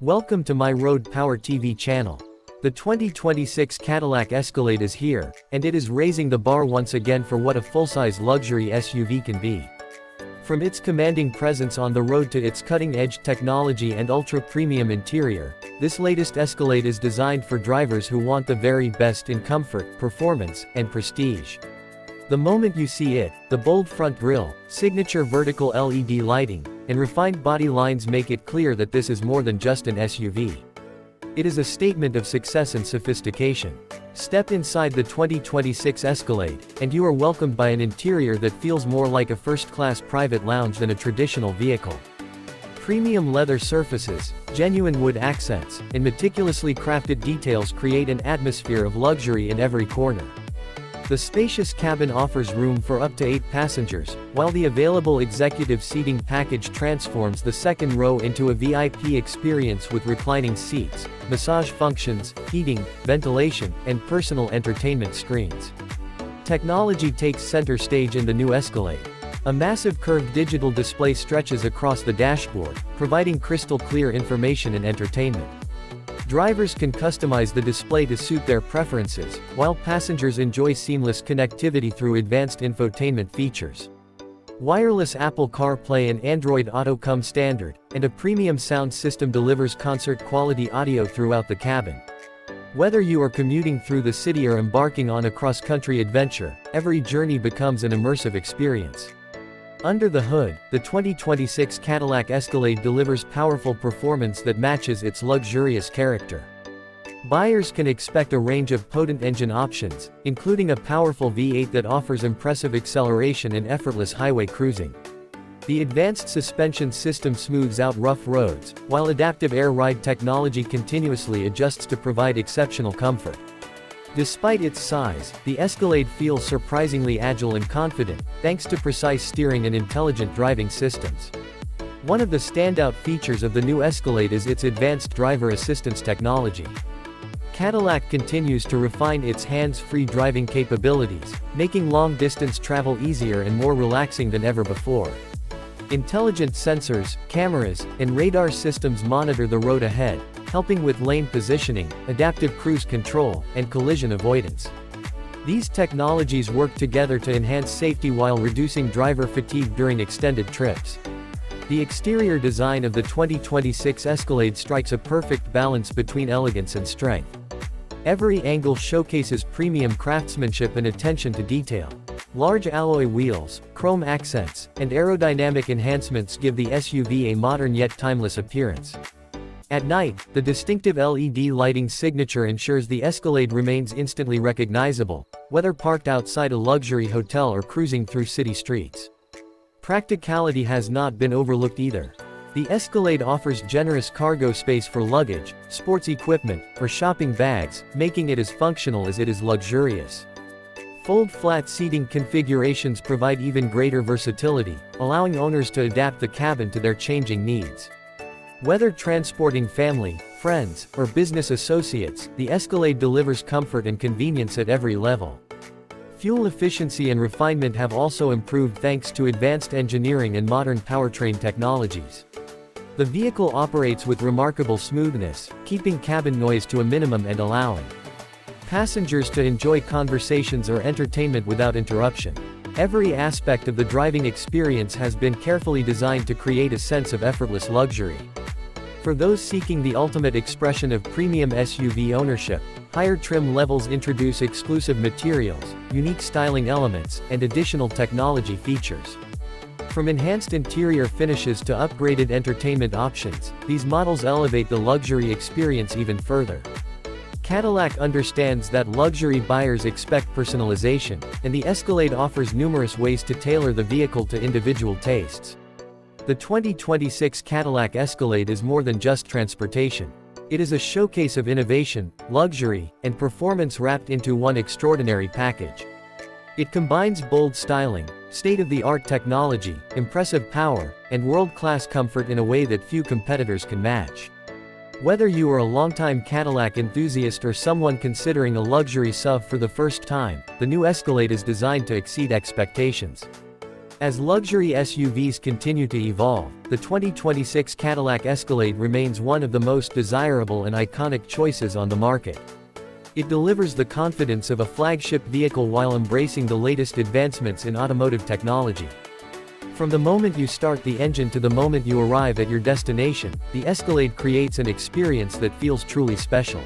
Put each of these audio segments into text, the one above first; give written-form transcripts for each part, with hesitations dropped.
Welcome to my Road Power TV channel. The 2026 Cadillac Escalade is here, and it is raising the bar once again for what a full-size luxury SUV can be. From its commanding presence on the road to its cutting-edge technology and ultra-premium interior, this latest Escalade is designed for drivers who want the very best in comfort, performance, and prestige. The moment you see it, the bold front grille, signature vertical LED lighting, and refined body lines make it clear that this is more than just an SUV. It is a statement of success and sophistication. Step inside the 2026 Escalade, and you are welcomed by an interior that feels more like a first-class private lounge than a traditional vehicle. Premium leather surfaces, genuine wood accents, and meticulously crafted details create an atmosphere of luxury in every corner. The spacious cabin offers room for up to 8 passengers, while the available executive seating package transforms the second row into a VIP experience with reclining seats, massage functions, heating, ventilation, and personal entertainment screens. Technology takes center stage in the new Escalade. A massive curved digital display stretches across the dashboard, providing crystal-clear information and entertainment. Drivers can customize the display to suit their preferences, while passengers enjoy seamless connectivity through advanced infotainment features. Wireless Apple CarPlay and Android Auto come standard, and a premium sound system delivers concert-quality audio throughout the cabin. Whether you are commuting through the city or embarking on a cross-country adventure, every journey becomes an immersive experience. Under the hood, the 2026 Cadillac Escalade delivers powerful performance that matches its luxurious character. Buyers can expect a range of potent engine options, including a powerful V8 that offers impressive acceleration and effortless highway cruising. The advanced suspension system smooths out rough roads, while adaptive air ride technology continuously adjusts to provide exceptional comfort. Despite its size, the Escalade feels surprisingly agile and confident, thanks to precise steering and intelligent driving systems. One of the standout features of the new Escalade is its advanced driver assistance technology. Cadillac continues to refine its hands-free driving capabilities, making long-distance travel easier and more relaxing than ever before. Intelligent sensors, cameras, and radar systems monitor the road ahead, helping with lane positioning, adaptive cruise control, and collision avoidance. These technologies work together to enhance safety while reducing driver fatigue during extended trips. The exterior design of the 2026 Escalade strikes a perfect balance between elegance and strength. Every angle showcases premium craftsmanship and attention to detail. Large alloy wheels, chrome accents, and aerodynamic enhancements give the SUV a modern yet timeless appearance. At night, the distinctive LED lighting signature ensures the Escalade remains instantly recognizable, whether parked outside a luxury hotel or cruising through city streets. Practicality has not been overlooked either. The Escalade offers generous cargo space for luggage, sports equipment, or shopping bags, making it as functional as it is luxurious. Fold-flat seating configurations provide even greater versatility, allowing owners to adapt the cabin to their changing needs. Whether transporting family, friends, or business associates, the Escalade delivers comfort and convenience at every level. Fuel efficiency and refinement have also improved thanks to advanced engineering and modern powertrain technologies. The vehicle operates with remarkable smoothness, keeping cabin noise to a minimum and allowing passengers to enjoy conversations or entertainment without interruption. Every aspect of the driving experience has been carefully designed to create a sense of effortless luxury. For those seeking the ultimate expression of premium SUV ownership, higher trim levels introduce exclusive materials, unique styling elements, and additional technology features. From enhanced interior finishes to upgraded entertainment options, these models elevate the luxury experience even further. Cadillac understands that luxury buyers expect personalization, and the Escalade offers numerous ways to tailor the vehicle to individual tastes. The 2026 Cadillac Escalade is more than just transportation. It is a showcase of innovation, luxury, and performance wrapped into one extraordinary package. It combines bold styling, state-of-the-art technology, impressive power, and world-class comfort in a way that few competitors can match. Whether you are a longtime Cadillac enthusiast or someone considering a luxury SUV for the first time, the new Escalade is designed to exceed expectations. As luxury SUVs continue to evolve, the 2026 Cadillac Escalade remains one of the most desirable and iconic choices on the market. It delivers the confidence of a flagship vehicle while embracing the latest advancements in automotive technology. From the moment you start the engine to the moment you arrive at your destination, the Escalade creates an experience that feels truly special.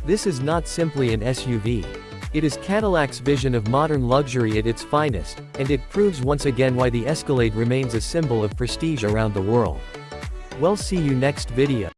This is not simply an SUV. It is Cadillac's vision of modern luxury at its finest, and it proves once again why the Escalade remains a symbol of prestige around the world. We'll see you next video.